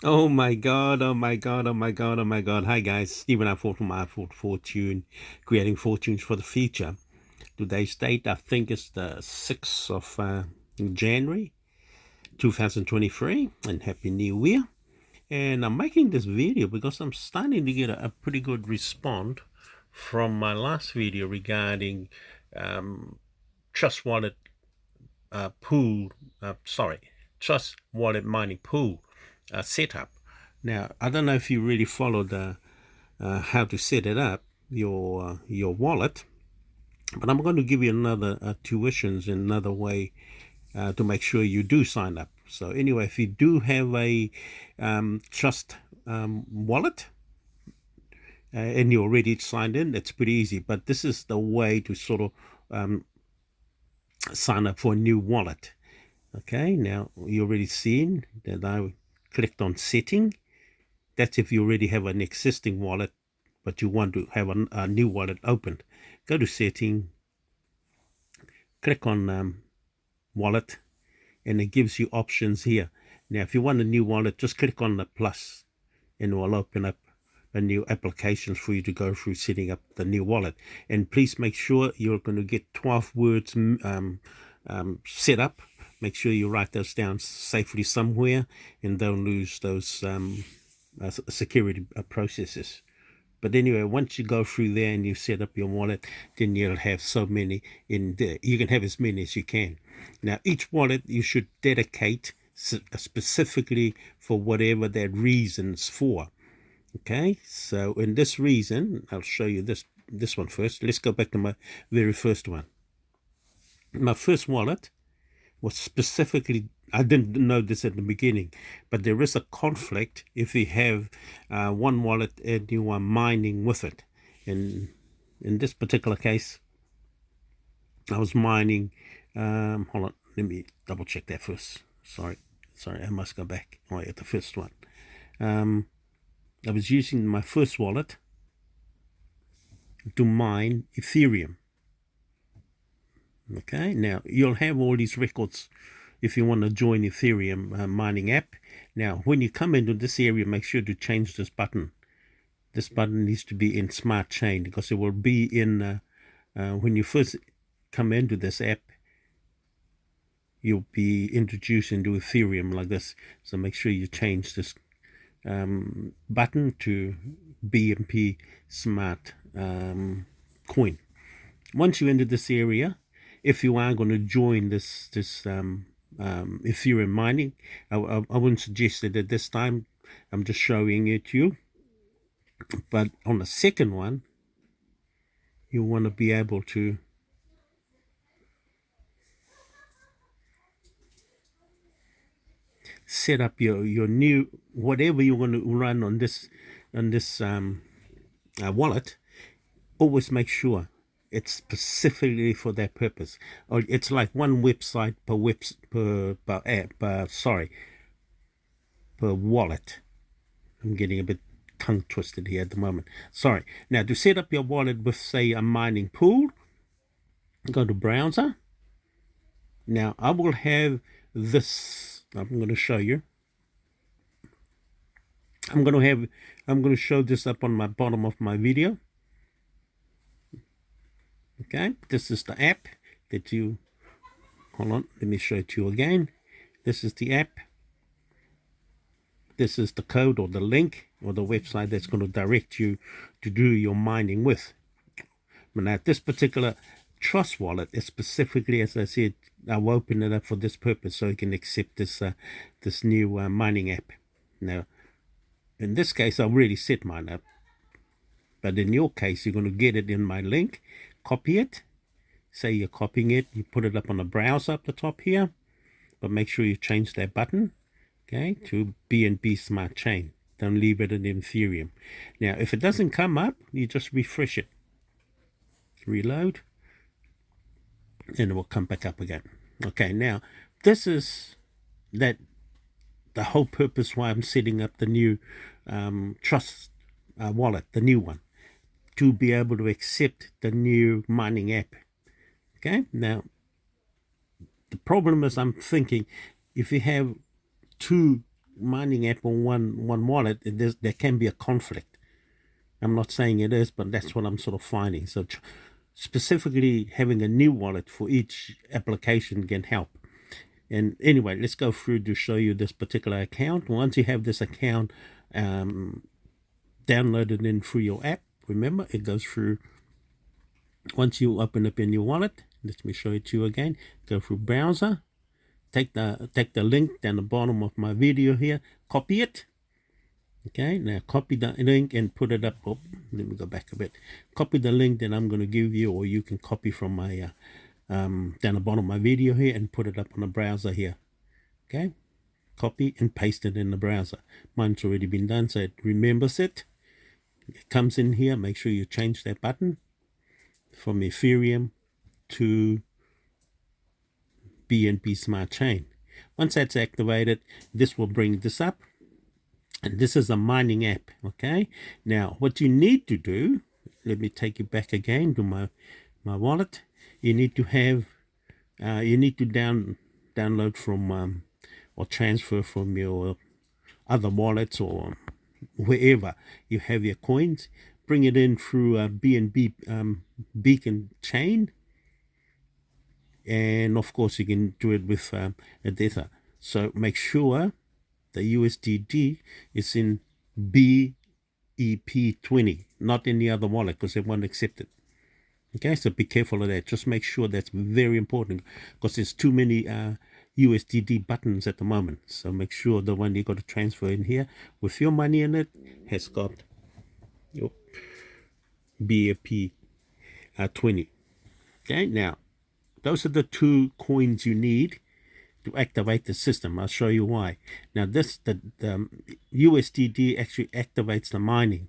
Oh my God, oh my God, oh my God, oh my God. Hi guys, Stephen I from I Fortune, creating fortunes for the future. Today's date, I think, is the 6th of January 2023, and Happy New Year. And I'm making this video because I'm starting to get a pretty good response from my last video regarding Trust Wallet pool, Trust Wallet mining pool setup. Now, I don't know if you really followed how to set it up, your wallet, but I'm going to give you another tuitions, another way to make sure you do sign up. So anyway, if you do have a Trust wallet and you're already signed in, it's pretty easy. But this is the way to sort of sign up for a new wallet. Okay, now you already seen that I clicked on setting. That's if you already have an existing wallet, but you want to have a new wallet opened. Go to setting, click on wallet, and it gives you options here. Now, if you want a new wallet, just click on the plus, and it will open up a new applications for you to go through setting up the new wallet. And please make sure you're going to get 12 words set up. Make sure you write those down safely somewhere and don't lose those security processes. But anyway, once you go through there and you set up your wallet, then you'll have so many in there. You can have as many as you can. Now, each wallet you should dedicate specifically for whatever that reason's for. Okay, so in this reason, I'll show you this one first. Let's go back to my very first one. My first wallet was specifically, I didn't know this at the beginning, but there is a conflict if you have one wallet and you are mining with it. And in this particular case, I was mining, hold on, let me double check that first. Sorry, I must go back. Oh, yeah, the first one. I was using my first wallet to mine Ethereum. Okay, now you'll have all these records if you want to join Ethereum mining app. Now, when you come into this area, make sure to change this button. This button needs to be in Smart Chain because it will be in, when you first come into this app, you'll be introduced into Ethereum like this. So make sure you change this button to BNB Smart Coin. Once you enter this area, if you are going to join this Ethereum mining, I wouldn't suggest it at this time. I'm just showing it to you. But on the second one, you want to be able to set up your new whatever you want to run on this wallet. Always make sure it's specifically for that purpose. Or it's like one website per wallet. I'm getting a bit tongue twisted here at the moment. Sorry. Now, to set up your wallet with, say, a mining pool, go to browser. Now, I will have this. I'm going to show you. I'm going to show this up on my bottom of my video. Okay, this is the app that you, hold on, let me show it to you again. This is the app. This is the code or the link or the website that's going to direct you to do your mining with. But now this particular Trust wallet is specifically, as I said, I'll open it up for this purpose so you can accept this new mining app. Now, in this case, I already set mine up. But in your case, you're going to get it in my link, copy it. Say you're copying it, you put it up on the browser up the top here, but make sure you change that button, okay, to BNB Smart Chain. Don't leave it in Ethereum. Now, if it doesn't come up, you just refresh it. Reload, and it will come back up again. Okay, now, this is the whole purpose why I'm setting up the new Trust wallet, the new one, to be able to accept the new mining app. Okay, now the problem is I'm thinking if you have two mining app on one wallet, there can be a conflict. I'm not saying it is, but that's what I'm sort of finding. So specifically having a new wallet for each application can help. And anyway, let's go through to show you this particular account. Once you have this account downloaded in through your app, remember it goes through. Once you open up in your wallet, let me show it to you again. Go through browser, take the link down the bottom of my video here, copy it. Okay, now copy the link and put it up. Oh, let me go back a bit. Copy the link that I'm going to give you, or you can copy from my down the bottom of my video here and put it up on the browser here. Okay, copy and paste it in the browser. Mine's already been done, so it remembers it. It comes in here. Make sure you change that button from Ethereum to BNB Smart Chain. Once that's activated, this will bring this up. And this is a mining app, okay? Now, what you need to do, let me take you back again to my wallet. You need to have, download from or transfer from your other wallets or wherever you have your coins. Bring it in through a BNB Beacon chain. And of course, you can do it with Ether. So make sure the USDT is in BEP20, not in the other wallet, because they won't accept it. Okay, so be careful of that. Just make sure that's very important, because there's too many USDT buttons at the moment. So make sure the one you got to transfer in here with your money in it has got your BEP 20. Okay, now those are the two coins you need to activate the system. I'll show you why. Now the USDT actually activates the mining.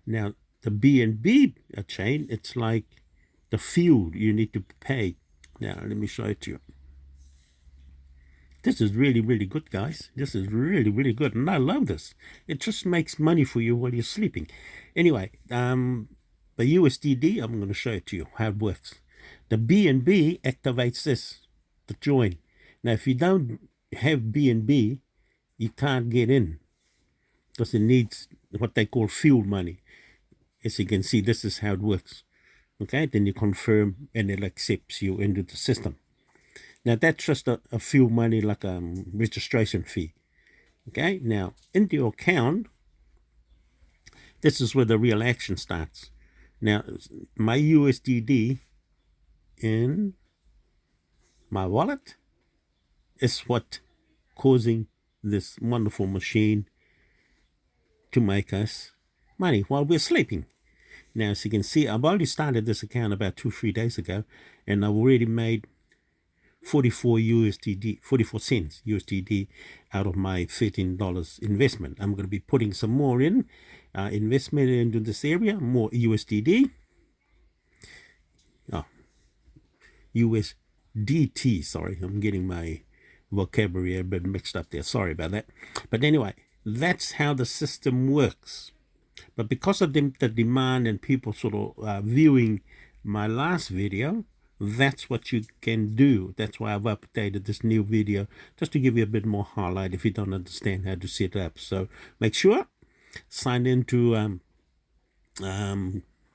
Now the BNB chain, it's like the fuel you need to pay. Now let me show it to you. This is really, really good, guys. This is really, really good, and I love this. It just makes money for you while you're sleeping. Anyway, the USDT, I'm going to show it to you how it works. The BNB activates this to join. Now, if you don't have BNB, you can't get in because it needs what they call fuel money. As you can see, this is how it works. Okay, then you confirm and it accepts you into the system. Now, that's just a fuel money, like a registration fee. Okay, now, into your account, this is where the real action starts. Now, my USDT in my wallet is what causing this wonderful machine to make us money while we're sleeping. Now, as you can see, I've already started this account about 2-3 days ago, and I've already made 44 cents USDT out of my $13 investment. I'm going to be putting some more in investment into this area, more USDT. Oh, USDT, sorry, I'm getting my vocabulary a bit mixed up there. Sorry about that. But anyway, that's how the system works. But because of the demand and people sort of viewing my last video, that's what you can do. That's why I've updated this new video, just to give you a bit more highlight if you don't understand how to set up. So make sure, sign into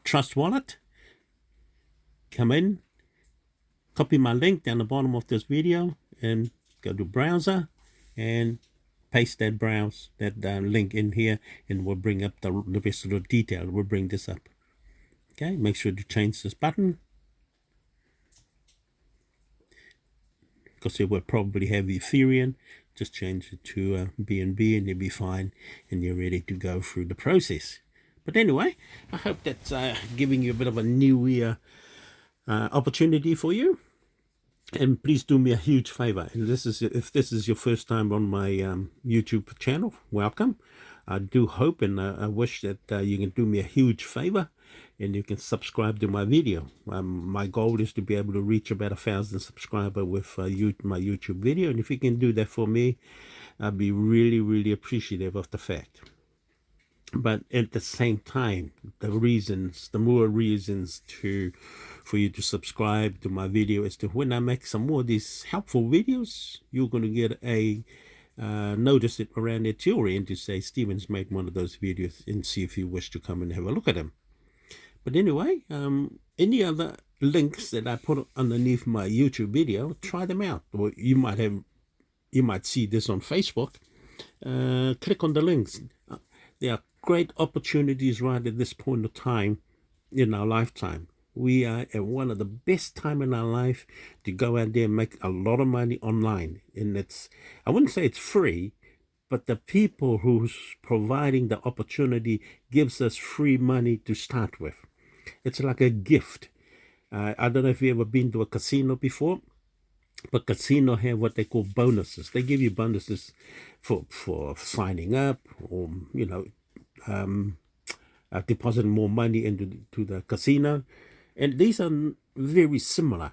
Trust Wallet, come in, copy my link down the bottom of this video, and go to browser and paste that link in here, and we'll bring up the rest of the detail. We'll bring this up. Okay, make sure to change this button, because it will probably have Ethereum. Just change it to BNB and you'll be fine, and you're ready to go through the process. But anyway, I hope that's giving you a bit of a new year opportunity for you. And please do me a huge favor. And if this is your first time on my YouTube channel, welcome. I do hope and I wish that you can do me a huge favor and you can subscribe to my video. My goal is to be able to reach about 1,000 subscribers with my YouTube video. And if you can do that for me, I'd be really, really appreciative of the fact. But at the same time, the more reasons for you to subscribe to my video is to when I make some more of these helpful videos, you're going to get a notice it around there to your end to say Stephen's made one of those videos, and see if you wish to come and have a look at them. But anyway, any other links that I put underneath my YouTube video, try them out. Or you might see this on Facebook. Click on the links. There are great opportunities right at this point of time in our lifetime. We are at one of the best time in our life to go out there and make a lot of money online. And I wouldn't say it's free, but the people who's providing the opportunity gives us free money to start with. It's like a gift. I don't know if you've ever been to a casino before, but casino have what they call bonuses. They give you bonuses for signing up, or depositing more money into the casino. And these are very similar.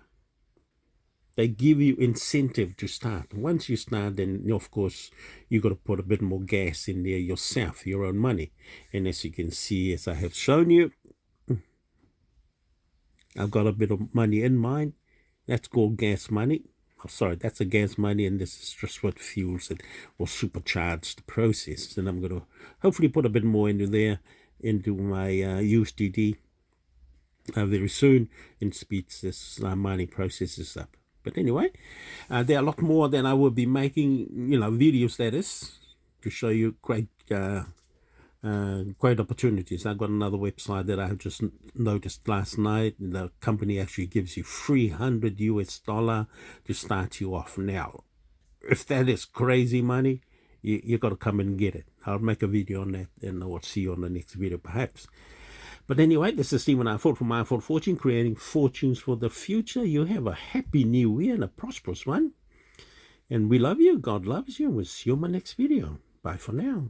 They give you incentive to start. Once you start, then of course you got to put a bit more gas in there yourself, your own money. And as you can see, as I have shown you, I've got a bit of money in mine. That's called gas money. Oh, sorry, that's a gas money, and this is just what fuels it or supercharge the process. And I'm going to hopefully put a bit more into there, into my USDD very soon, and speeds this mining processes up. But anyway, there are a lot more than I will be making, videos, that is, to show you great opportunities. I've got another website that I have just noticed last night. The company actually gives you $300 to start you off. Now, if that is crazy money, you got to come and get it. I'll make a video on that, and I'll see you on the next video perhaps. But anyway, this is Stephen Ifield from Ifield Fortune, creating fortunes for the future. You have a happy new year and a prosperous one. And we love you. God loves you. We'll see you in my next video. Bye for now.